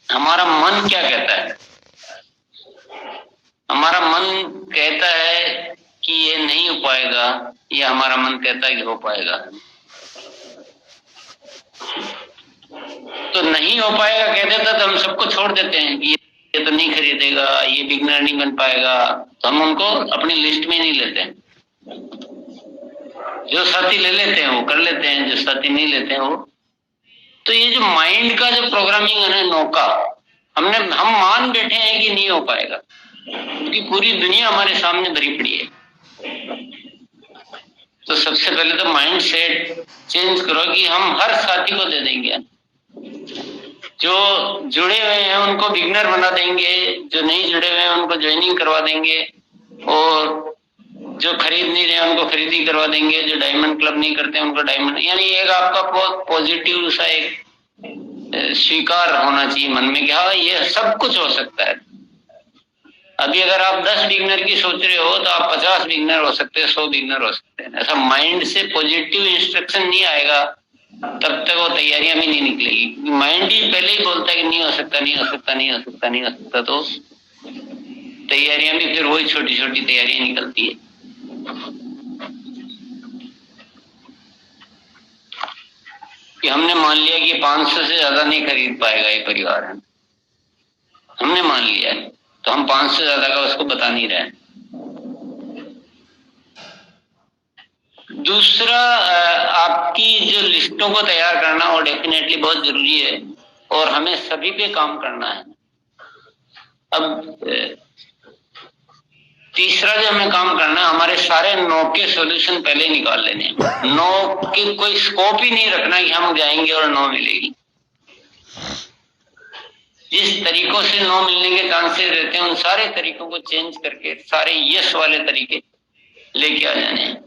हमारा मन क्या कहता है? हमारा मन कहता है कि ये नहीं हो पाएगा, या हमारा मन कहता है कि हो पाएगा? तो नहीं हो पाएगा कह देता तो हम सबको छोड़ देते हैं कि ये तो नहीं खरीदेगा, ये बिगनर नहीं बन पाएगा, तो हम उनको अपनी लिस्ट में नहीं लेते हैं। जो साथी ले लेते हैं वो कर लेते हैं, जो साथी नहीं लेते हैं वो। तो ये जो माइंड का जो प्रोग्रामिंग है ना, नौका, हम मान बैठे हैं कि नहीं हो पाएगा, क्योंकि पूरी दुनिया हमारे सामने भरी पड़ी है। तो सबसे पहले तो माइंड सेट चेंज करो कि हम हर साथी को दे देंगे, जो जुड़े हुए हैं उनको बिगनर बना देंगे, जो नहीं जुड़े हुए हैं उनको ज्वाइनिंग करवा देंगे, और जो खरीद नहीं रहे उनको खरीदी करवा देंगे, जो डायमंड क्लब नहीं करते उनको डायमंड। यानी एक आपका बहुत पॉजिटिव सा एक स्वीकार होना चाहिए मन में कि हाँ ये सब कुछ हो सकता है। अभी अगर आप 10 बिगनर की सोच रहे हो तो आप 50 बिगनर हो सकते हैं, 100 बिगनर हो सकते हैं। ऐसा माइंड से पॉजिटिव इंस्ट्रक्शन नहीं आएगा तब तक वो तैयारियां भी नहीं निकलेगी। माइंड ही पहले ही बोलता है कि नहीं हो सकता, नहीं हो सकता, नहीं हो सकता, नहीं हो सकता, तो तैयारियां भी फिर वही छोटी छोटी तैयारियां निकलती है। कि हमने मान लिया कि 500 से ज्यादा नहीं खरीद पाएगा ये परिवार है, हमने मान लिया है, तो हम 500 से ज्यादा का उसको बता नहीं रहे। दूसरा, आपकी जो लिस्टों को तैयार करना वो डेफिनेटली बहुत जरूरी है, और हमें सभी पे काम करना है। अब तीसरा जो हमें काम करना है, हमारे सारे नो के सॉल्यूशन पहले निकाल लेने। नो की कोई स्कोप ही नहीं रखना कि हम जाएंगे और नो मिलेगी। जिस तरीकों से नो मिलने के चांसेस रहते हैं उन सारे तरीकों को चेंज करके सारे यस वाले तरीके लेके आ जाने हैं।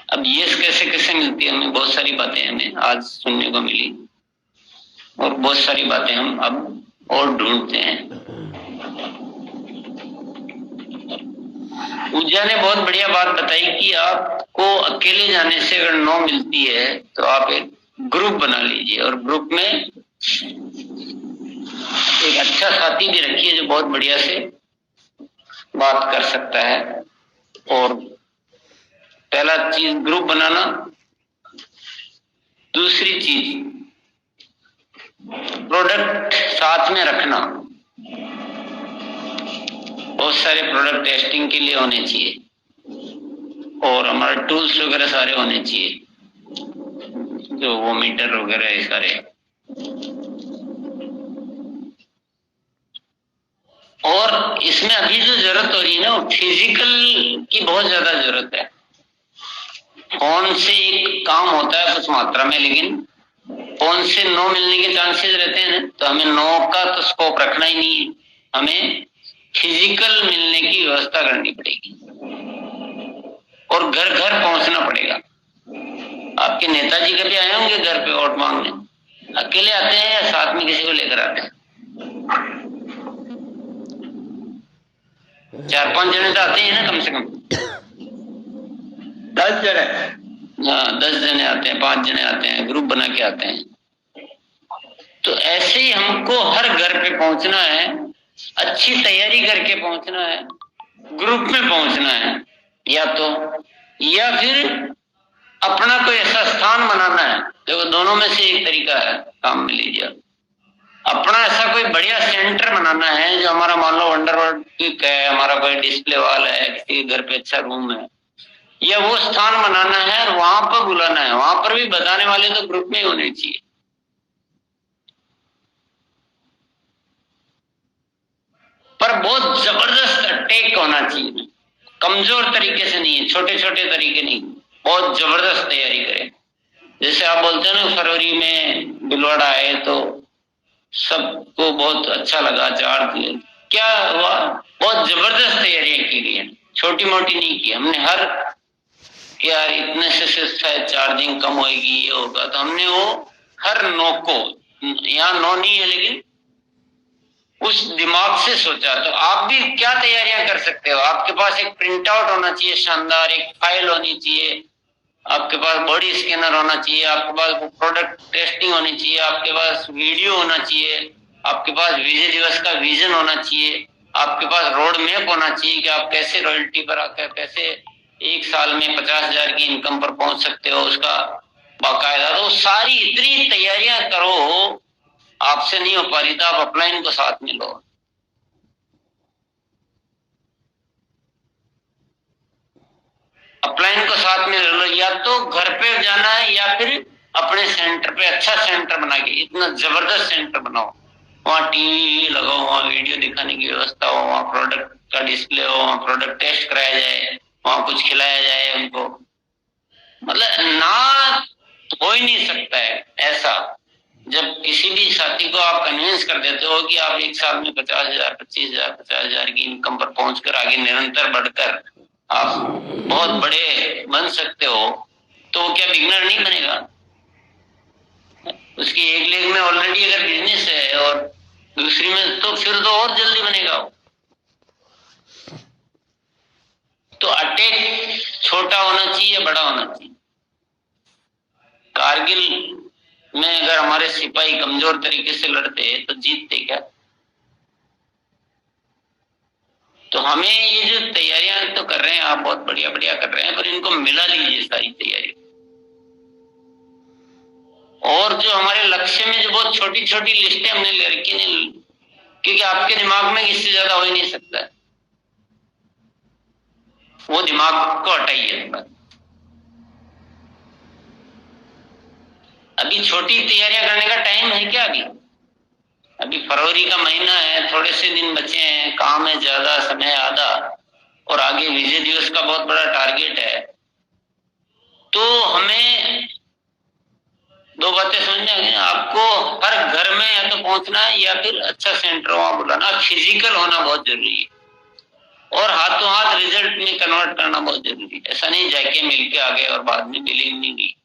अब यस कैसे कैसे मिलती है, हमें बहुत सारी बातें हमें आज सुनने को मिली, और बहुत सारी बातें हम अब और ढूंढते हैं। पूजा ने बहुत बढ़िया बात बताई कि आपको अकेले जाने से अगर नो मिलती है तो आप एक ग्रुप बना लीजिए, और ग्रुप में एक अच्छा साथी भी रखिए जो बहुत बढ़िया से बात कर सकता है। और पहला चीज ग्रुप बनाना। दूसरी चीज प्रोडक्ट साथ में रखना। बहुत सारे प्रोडक्ट टेस्टिंग के लिए होने चाहिए, और हमारे टूल्स वगैरह सारे होने चाहिए, जो वो मीटर वगैरह सारे। और इसमें अभी जो जरूरत हो रही है ना, वो फिजिकल की बहुत ज्यादा जरूरत है। फोन से एक काम होता है कुछ मात्रा में, लेकिन फोन से नो मिलने के चांसेस रहते हैं ना, तो हमें नो का तो स्कोप रखना ही नहीं है, हमें फिजिकल मिलने की व्यवस्था करनी पड़ेगी, और घर घर पहुंचना पड़ेगा। आपके नेताजी कभी आए होंगे घर पे वोट मांगने? अकेले आते हैं या साथ में किसी को लेकर आते हैं? 4-5 जने तो आते हैं ना, कम से कम 10 जने। हाँ, 10 जने आते हैं, 5 जने आते हैं, ग्रुप बना के आते हैं। तो ऐसे ही हमको हर घर पे पहुंचना है, अच्छी तैयारी करके पहुंचना है, ग्रुप में पहुंचना है, या फिर अपना कोई ऐसा स्थान बनाना है। देखो दोनों में से एक तरीका है, काम में लीजिए। अपना ऐसा कोई बढ़िया सेंटर बनाना है, जो हमारा मान लो वंडरवर्ल्ड है, हमारा कोई डिस्प्ले वॉल है, किसी घर पे अच्छा रूम है, या वो स्थान बनाना है और वहां पर बुलाना है। वहां पर भी बताने वाले तो ग्रुप में ही होने चाहिए। पर बहुत जबरदस्त अटैक होना चाहिए, कमजोर तरीके से नहीं है, छोटे छोटे तरीके नहीं, बहुत जबरदस्त तैयारी करें। जैसे आप बोलते हैं ना, फरवरी में बिलवाड़ा आए तो सबको बहुत अच्छा लगा, क्या हुआ, बहुत जबरदस्त तैयारियां की गई है, छोटी मोटी नहीं की हमने। हर यार इतने से शायद चार्जिंग कम होगी, ये होगा, तो हमने वो हर नो को, यहाँ नो नहीं है लेकिन उस दिमाग से सोचा। तो आप भी क्या तैयारियां कर सकते हो? आपके पास एक प्रिंट आउट होना चाहिए शानदार, एक फाइल होनी चाहिए, आपके पास बॉडी स्कैनर होना चाहिए, आपके पास प्रोडक्ट टेस्टिंग होनी चाहिए, आपके पास वीडियो होना चाहिए, आपके पास विजय दिवस का विजन होना चाहिए, आपके पास रोड मैप होना चाहिए कि आप कैसे रॉयल्टी पर आकर कैसे एक साल में 50,000 की इनकम पर पहुंच सकते हो, उसका बाकायदा। तो सारी इतनी तैयारियां करो, आपसे नहीं हो पा रही तो आप अपलाइन को साथ में लो। अपलाइन को साथ में ले लो, या तो घर पे जाना है या फिर अपने सेंटर पे अच्छा सेंटर बना के, इतना जबरदस्त सेंटर बनाओ, वहाँ टीवी लगाओ, वहाँ वीडियो दिखाने की व्यवस्था हो, वहाँ प्रोडक्ट का डिस्प्ले हो, वहाँ प्रोडक्ट टेस्ट कराया जाए, वहाँ कुछ खिलाया जाए उनको। मतलब ना हो ही नहीं सकता है ऐसा, जब किसी भी साथी को आप कन्विंस कर देते हो कि आप एक साल में 50,000, 25,000, 50,000 की इनकम पर पहुंचकर आगे निरंतर बढ़कर आप बहुत बड़े बन सकते हो, तो क्या बिगनर नहीं बनेगा? उसकी एक लेग में ऑलरेडी अगर बिजनेस है और दूसरी में, तो फिर तो और जल्दी बनेगा वो। तो अटैक छोटा होना चाहिए या बड़ा होना चाहिए? कारगिल में अगर हमारे सिपाही कमजोर तरीके से लड़ते तो जीतते क्या? तो हमें ये जो तैयारियां तो कर रहे हैं आप, बहुत बढ़िया बढ़िया कर रहे हैं, पर इनको मिला लीजिए सारी तैयारी। और जो हमारे लक्ष्य में जो बहुत छोटी छोटी लिस्टें हमने ले रखी नहीं, क्योंकि आपके दिमाग में इससे ज्यादा हो ही नहीं सकता, वो दिमाग को हटाइए। अभी छोटी तैयारियां करने का टाइम है क्या? अभी फरवरी का महीना है, थोड़े से दिन बचे हैं, काम है ज्यादा, समय आधा, और आगे विजय दिवस का बहुत बड़ा टारगेट है। तो हमें दो बातें समझना है, आपको हर घर में या तो पहुंचना है या फिर अच्छा सेंटर वहां बुलाना, फिजिकल होना बहुत जरूरी है, और हाथों हाथ रिजल्ट में कन्वर्ट करना बहुत जरूरी है। ऐसा नहीं जाके मिलके आ गए और बाद में बिलिंग नहीं दी।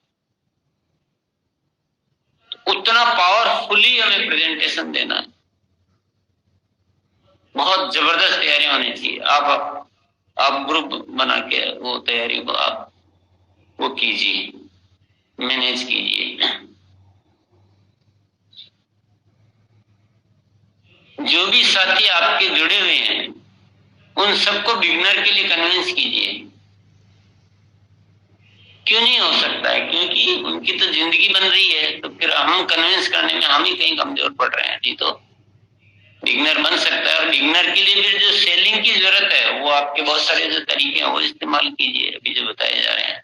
उतना पावरफुली हमें प्रेजेंटेशन देना है, बहुत जबरदस्त तैयारी होनी चाहिए। आप ग्रुप बना के वो तैयारी को आप वो कीजिए, मैनेज कीजिए। जो भी साथी आपके जुड़े हुए हैं उन सबको बिगनर के लिए कन्विंस कीजिए। क्यों नहीं हो सकता है? क्योंकि उनकी तो जिंदगी बन रही है, तो फिर हम कन्विंस करने में हम ही कहीं कमजोर पड़ रहे हैं। जी, तो बिगनर बन सकता है, और बिगनर के लिए फिर जो सेलिंग की जरूरत है वो आपके बहुत सारे जो तरीके हैं वो इस्तेमाल कीजिए, अभी जो बताए जा रहे हैं।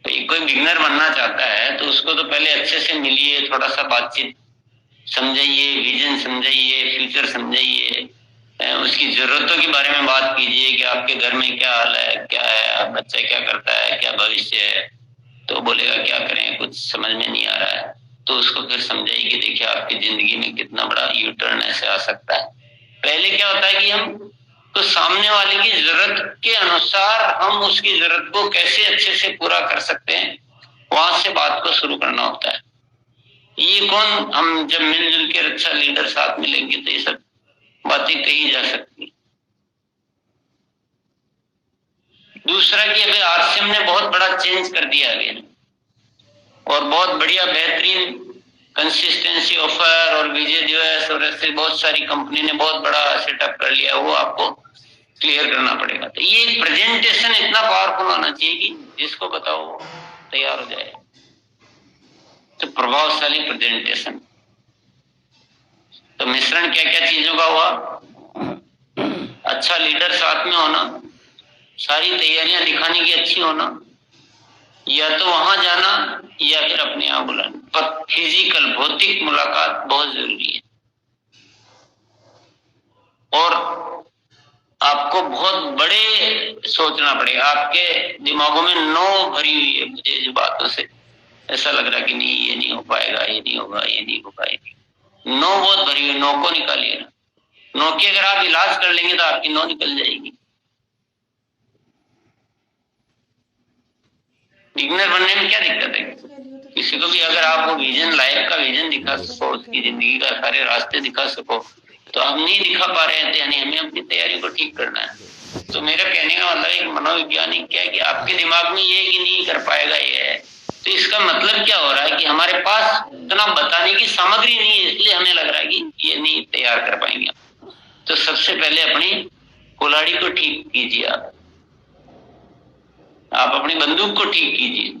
तो कोई बिगनर बनना चाहता है तो उसको तो पहले अच्छे से मिलिए, थोड़ा सा बातचीत समझाइए, विजन समझाइए, फ्यूचर समझाइए, उसकी जरूरतों के बारे में बात कीजिए कि आपके घर में क्या हाल है, क्या है, बच्चा क्या करता है, क्या भविष्य है। तो बोलेगा क्या करें, कुछ समझ में नहीं आ रहा है, तो उसको फिर समझाइए कि देखिए आपकी जिंदगी में कितना बड़ा यू टर्न ऐसे आ सकता है। पहले क्या होता है कि हम तो सामने वाले की जरूरत के अनुसार हम उसकी जरूरत को कैसे अच्छे से पूरा कर सकते हैं, वहां से बात को शुरू करना होता है। ये कौन, हम जब मिलजुल के अच्छा लीडर साथ मिलेंगे तो ये सब बातें कही जा सकती। दूसरा कि अभी आरसीएम ने बहुत बड़ा चेंज कर दिया अभी, और बहुत बढ़िया बेहतरीन कंसिस्टेंसी ऑफर और विजय दिवस और ऐसे बहुत सारी कंपनी ने बहुत बड़ा सेटअप कर लिया, वो आपको क्लियर करना पड़ेगा। तो ये प्रेजेंटेशन इतना पावरफुल होना चाहिए कि जिसको बताओ तैयार हो जाए। तो प्रभावशाली प्रेजेंटेशन, तो मिश्रण क्या क्या चीजों का हुआ? अच्छा लीडर साथ में होना, सारी तैयारियां दिखाने की अच्छी होना, या तो वहां जाना या फिर अपने यहाँ बुलाना, पर फिजिकल भौतिक मुलाकात बहुत जरूरी है। और आपको बहुत बड़े सोचना पड़ेगा, आपके दिमागों में नो भरी हुई है मुझे जो बातों से ऐसा लग रहा कि नहीं ये नहीं हो पाएगा, ये नहीं होगा, ये नहीं होगा, ये नहीं। नो बहुत भरी हुई, नो को निकालिए ना। नो की अगर आप इलाज कर लेंगे तो आपकी नो निकल जाएगी। बिगनर बनने में क्या दिक्कत है? किसी को भी अगर आप वो विजन, लाइफ का विजन दिखा सको, उसकी जिंदगी का सारे रास्ते दिखा सको, तो हम नहीं दिखा पा रहे हैं, यानी हमें अपनी तैयारी को ठीक करना है। तो मेरा कहने का मतलब एक मनोवैज्ञानिक क्या है कि आपके दिमाग में ये कि नहीं कर पाएगा ये है, तो इसका मतलब क्या हो रहा है कि हमारे पास इतना बताने की सामग्री नहीं है, इसलिए हमें लग रहा है कि ये नहीं तैयार कर पाएंगे। तो सबसे पहले अपनी कुल्हाड़ी को ठीक कीजिए। आप अपनी बंदूक को ठीक कीजिए।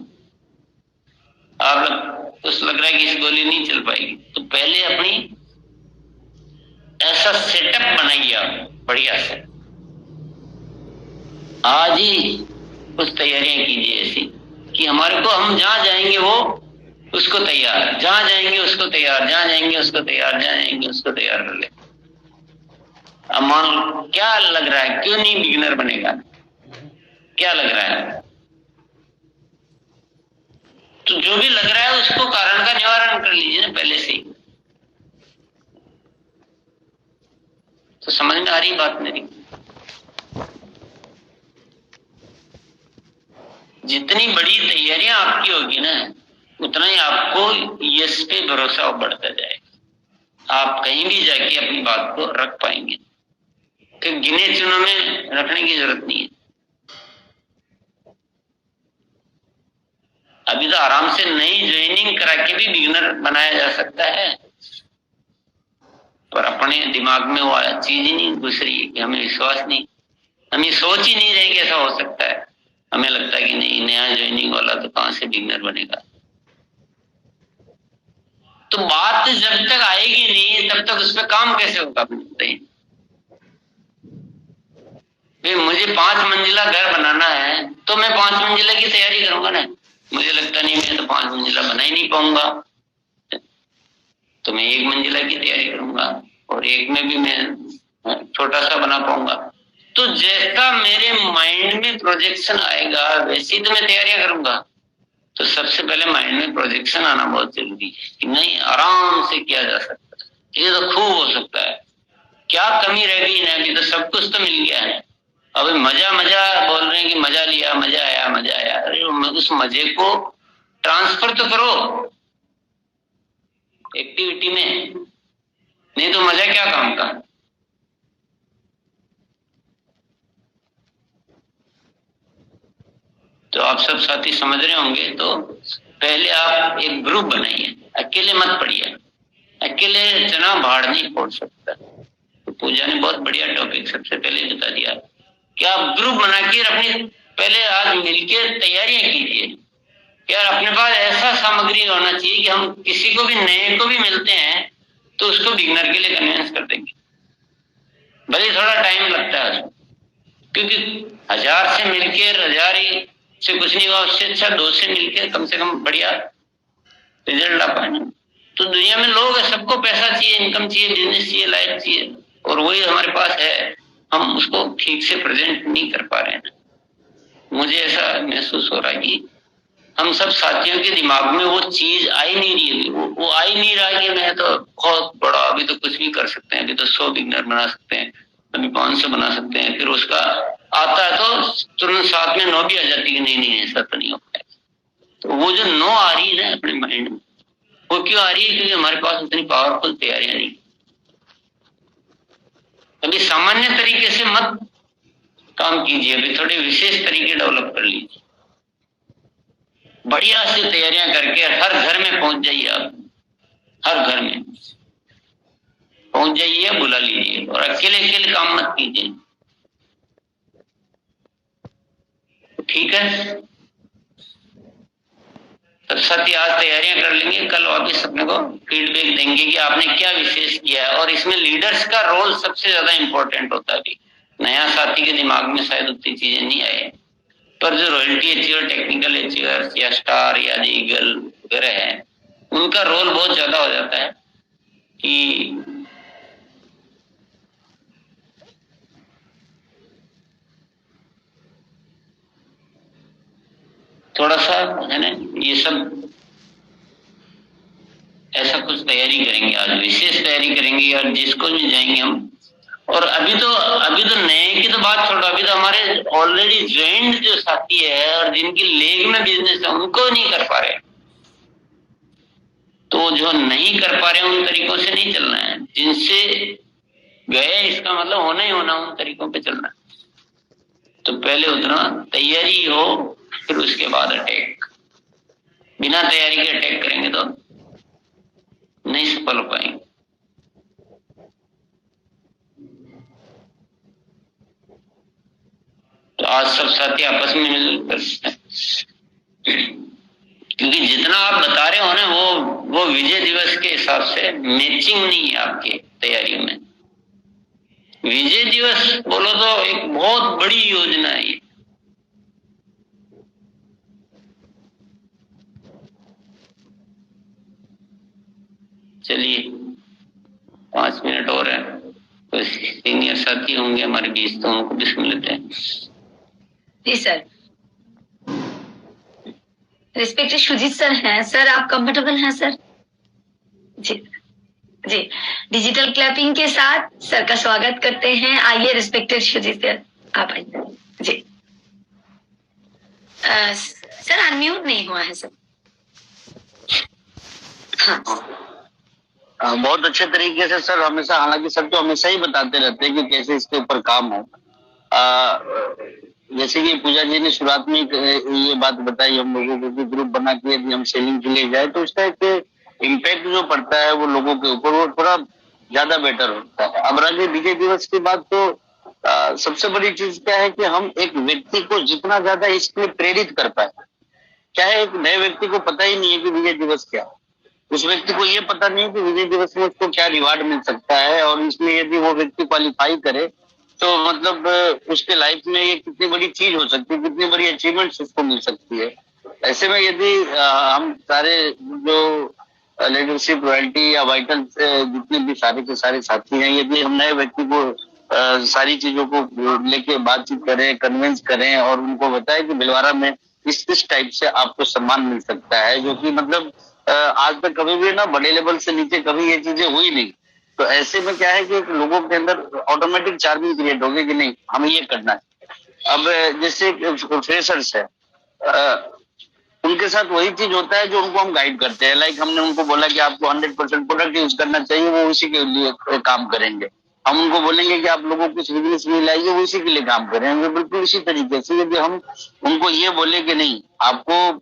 आप कुछ लग रहा है कि इस गोली नहीं चल पाएगी, तो पहले अपनी ऐसा सेटअप बनाइए आप बढ़िया से। आज ही कुछ तैयारियां कीजिए ऐसी कि हमारे को, हम जहां जाएंगे वो उसको तैयार, जहां जाएंगे उसको तैयार, जहां जाएंगे उसको तैयार, जहां जाएंगे उसको तैयार कर ले। अब मान लो क्या लग रहा है, क्यों नहीं बिगिनर बनेगा, क्या लग रहा है? तो जो भी लग रहा है उसको कारण का निवारण कर लीजिए ना पहले से ही। तो समझ में आ रही बात मेरी? जितनी बड़ी तैयारियां आपकी होगी ना, उतना ही आपको यश पे भरोसा बढ़ता जाएगा। आप कहीं भी जाके अपनी बात को रख पाएंगे, तो गिने चुनों में रखने की जरूरत नहीं है। अभी तो आराम से नई ज्वाइनिंग करा के भी बिगिनर बनाया जा सकता है, पर अपने दिमाग में वो चीज ही नहीं घुस रही है कि हमें विश्वास नहीं, हम ये सोच ही नहीं रहे कि ऐसा हो सकता है। हमें लगता है कि नहीं, नया ज्वाइनिंग वाला तो कहां से बिगिनर बनेगा। तो बात जब तक आएगी नहीं तब तक उस पर काम कैसे होगा? बताइए। मुझे 5 मंजिला घर बनाना है तो मैं 5 मंजिला की तैयारी करूंगा ना। मुझे लगता नहीं मैं तो 5 मंजिला बना ही नहीं पाऊंगा, तो मैं 1 मंजिला की तैयारी करूंगा, और एक में भी मैं छोटा सा बना पाऊंगा। तो जैसा मेरे माइंड में प्रोजेक्शन आएगा वैसी तो मैं तैयारियां करूंगा। तो सबसे पहले माइंड में प्रोजेक्शन आना बहुत जरूरी है कि नहीं, आराम से किया जा सकता है, ये तो खूब हो सकता है, क्या कमी रह गई ना, अभी तो सब कुछ तो मिल गया है। अभी मजा मजा बोल रहे हैं कि मजा लिया, मजा आया, मजा आया। अरे उस मजे को ट्रांसफर तो करो एक्टिविटी में, नहीं तो मजा क्या काम का। तो आप सब साथी समझ रहे होंगे। तो पहले आप एक ग्रुप बनाइए, अकेले मत पढ़िए, अकेले चना भाड़ नहीं फोड़ सकता। तो पूजा ने बहुत बढ़िया टॉपिक सबसे पहले बता दिया कि आप ग्रुप बना के अपनी पहले आज मिलकर तैयारियां कीजिए। यार अपने पास ऐसा सामग्री होना चाहिए कि हम किसी को भी नए को भी मिलते हैं तो उसको बिगिनर के लिए कन्विंस कर देंगे, भले थोड़ा टाइम लगता है उसको, क्योंकि 1000 से मिलकर 1000 ही से कुछ नहीं हुआ, उससे अच्छा 2 से मिलकर कम से कम बढ़िया रिजल्ट ला पाए। तो दुनिया में लोग है, सबको पैसा चाहिए, इनकम चाहिए, बिजनेस चाहिए, लाइफ चाहिए, और वही हमारे पास है, हम उसको ठीक से प्रेजेंट नहीं कर पा रहे हैं। मुझे ऐसा महसूस हो रहा है कि हम सब साथियों के दिमाग में वो चीज आई नहीं रही है, वो आई नहीं रहा कि मैं तो बहुत बड़ा, अभी तो कुछ भी कर सकते हैं, अभी तो 100 बिगिनर बना सकते हैं, अभी 500 बना सकते हैं। फिर उसका आता है तो तुरंत साथ में 9 भी आ जाती है, नहीं ऐसा तो नहीं हो पाएगा। तो वो जो 9 आ रही है ना अपने माइंड में, वो क्यों आ रही है? क्योंकि हमारे पास उतनी पावरफुल तैयारियां नहीं। अभी सामान्य तरीके से मत काम कीजिए, अभी थोड़े विशेष तरीके डेवलप कर लीजिए, बढ़िया से तैयारियां करके हर घर में पहुंच जाइए। आप हर घर में पहुंच जाइए, बुला लीजिए, और अकेले अकेले काम मत कीजिए, ठीक है? तब साथी आज तैयारियां कर लेंगे, कल वापिस अपने को फीडबैक देंगे कि आपने क्या विशेष किया है। और इसमें लीडर्स का रोल सबसे ज्यादा इंपॉर्टेंट होता है। अभी नया साथी के दिमाग में शायद उतनी चीजें नहीं आए, पर जो रॉयल्टी अचीवर, टेक्निकल अचीवर्स या स्टार या ईगल वगैरह है, उनका रोल बहुत ज्यादा हो जाता है कि थोड़ा सा है ना, ये सब ऐसा कुछ तैयारी करेंगे, आज विशेष तैयारी करेंगे, और जिसको भी जाएंगे हम। और अभी तो नए की तो बात छोड़ो, अभी तो हमारे ऑलरेडी ज्वाइंट जो साथी है और जिनकी लेग में बिजनेस है, उनको नहीं कर पा रहे। तो जो नहीं कर पा रहे उन तरीकों से नहीं चलना है, जिनसे गए इसका मतलब होना ही होना, उन तरीकों पे चलना है। तो पहले उतना तैयारी हो, फिर उसके बाद अटैक। बिना तैयारी के अटैक करेंगे तो नहीं सफल हो पाएंगे। तो आज सब साथी आपस में मिलकर, क्योंकि जितना आप बता रहे हो ना वो विजय दिवस के हिसाब से मैचिंग नहीं है आपके तैयारियों में। विजय दिवस बोलो तो एक बहुत बड़ी योजना है ये। चलिए 5 मिनट और है, तो सीनियर साथी होंगे हमारे बीच, तो उनको भी सुन लेते हैं। जी सर। रिस्पेक्टेड सुजीत सर हैं। सर आप कंफर्टेबल हैं सर? जी जी। डिजिटल क्लैपिंग के साथ सर का स्वागत करते हैं। आइए रिस्पेक्टेड सुजीत सर, आप आइए। जी सर अनम्यूट नहीं हुआ है सर। हाँ बहुत अच्छे तरीके से सर, हमेशा, हालांकि सर तो हमेशा ही बताते रहते हैं कि कैसे इसके ऊपर काम हो। जैसे कि पूजा जी ने शुरुआत में ये बात बताई हम लोगों को कि ग्रुप बना के यदि हम सेलिंग के लिए जाए तो उसका एक इम्पैक्ट जो पड़ता है वो लोगों के ऊपर, वो थोड़ा ज्यादा बेटर होता है। अब रही विजय दिवस की बात, तो सबसे बड़ी चीज क्या है कि हम एक व्यक्ति को जितना ज्यादा इसके लिए प्रेरित कर पाए। चाहे एक नए व्यक्ति को पता ही नहीं है कि विजय दिवस क्या है, उस व्यक्ति को ये पता नहीं कि विजय दिवस में उसको क्या रिवार्ड मिल सकता है, और इसमें यदि वो व्यक्ति क्वालिफाई करे तो मतलब उसके लाइफ में ये कितनी बड़ी चीज हो सकती है, कितनी बड़ी अचीवमेंट्स उसको मिल सकती है। ऐसे में यदि हम सारे जो लीडरशिप रॉयल्टी या वाइटल जितने भी सारे के सारे साथी हैं, यदि हम नए व्यक्ति को सारी चीजों को लेके बातचीत करें, कन्विंस करें और उनको बताएं कि भिलवाड़ा में इस टाइप से आपको सम्मान मिल सकता है, जो कि मतलब आज तक कभी भी ना बड़े लेवल से नीचे कभी ये चीजें हुई नहीं। तो ऐसे में क्या है कि लोगों के अंदर ऑटोमेटिक चार्मिंग क्रिएट होगी कि नहीं हमें ये करना है। अब जैसे फ्रेशर्स है, उनके साथ वही चीज होता है जो उनको हम गाइड करते हैं। लाइक हमने उनको बोला कि आपको 100% प्रोडक्ट यूज करना चाहिए, वो उसी के लिए काम करेंगे। हम उनको बोलेंगे कि आप लोगों को कुछ बिजनेस में लाइए, वो उसी के लिए काम करेंगे। बिल्कुल इसी तरीके से यदि हम उनको ये बोले कि नहीं आपको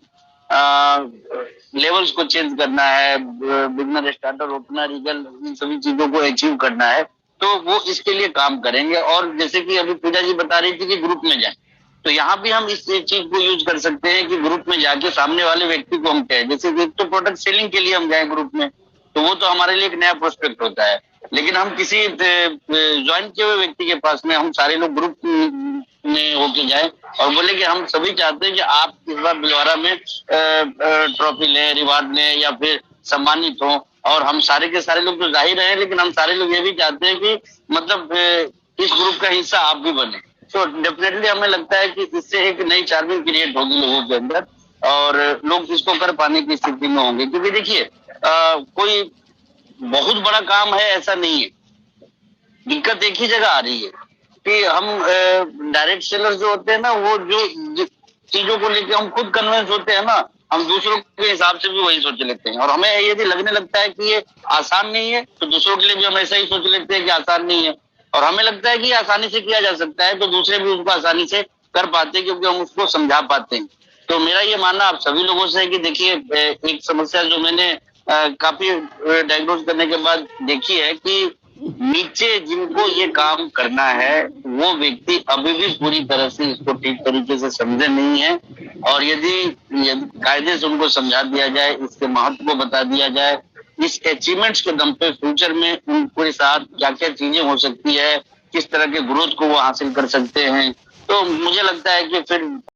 लेवल्स को चेंज करना है, बिगनर, स्टार्टर, ओपनर, ईगल, इन सभी चीजों को अचीव करना है, तो वो इसके लिए काम करेंगे। और जैसे कि अभी पूजा जी बता रही थी कि ग्रुप में जाए, तो यहाँ भी हम इस चीज को यूज कर सकते हैं कि ग्रुप में जाके सामने वाले व्यक्ति को हम कहें, जैसे एक तो प्रोडक्ट सेलिंग के लिए हम जाए ग्रुप में, तो वो तो हमारे लिए एक नया प्रोस्पेक्ट होता है। लेकिन हम किसी ज्वाइन किए हुए व्यक्ति के पास में हम सारे लोग ग्रुप में होके जाए और बोले कि हम सभी चाहते हैं कि आप इस बार भिलवाड़ा में ट्रॉफी लें, रिवार्ड लें या फिर सम्मानित हो। और हम सारे के सारे लोग तो जाहिर हैं, लेकिन हम सारे लोग ये भी चाहते हैं कि मतलब इस ग्रुप का हिस्सा आप भी बने। तो डेफिनेटली हमें लगता है कि इससे एक नई चार्मिंग क्रिएट होगी लोगों के अंदर और लोग इसको कर पाने की स्थिति में होंगे। क्योंकि देखिए कोई बहुत बड़ा काम है ऐसा नहीं है, दिक्कत एक ही जगह आ रही है कि हम डायरेक्ट सेलर जो होते हैं ना, वो जो चीजों को लेकर हम खुद कन्विंस होते हैं ना, हम दूसरों के हिसाब से भी वही सोच लेते हैं। और हमें यदि लगने लगता है कि ये आसान नहीं है, तो दूसरों के लिए भी हम ऐसा ही सोच लेते हैं कि आसान नहीं है। और हमें लगता है कि आसानी से किया जा सकता है, तो दूसरे भी उसको आसानी से कर पाते हैं क्योंकि हम उसको समझा पाते हैं। तो मेरा ये मानना आप सभी लोगों से है कि देखिए एक समस्या जो मैंने काफी डायग्नोज करने के बाद देखी है कि नीचे जिनको ये काम करना है वो व्यक्ति अभी भी पूरी तरह से इसको ठीक तरीके से समझे नहीं है। और यदि कायदे से उनको समझा दिया जाए, इसके महत्व को बता दिया जाए, इस अचीवमेंट्स के दम पे फ्यूचर में उनके साथ क्या क्या चीजें हो सकती है, किस तरह के ग्रोथ को वो हासिल कर सकते हैं, तो मुझे लगता है कि फिर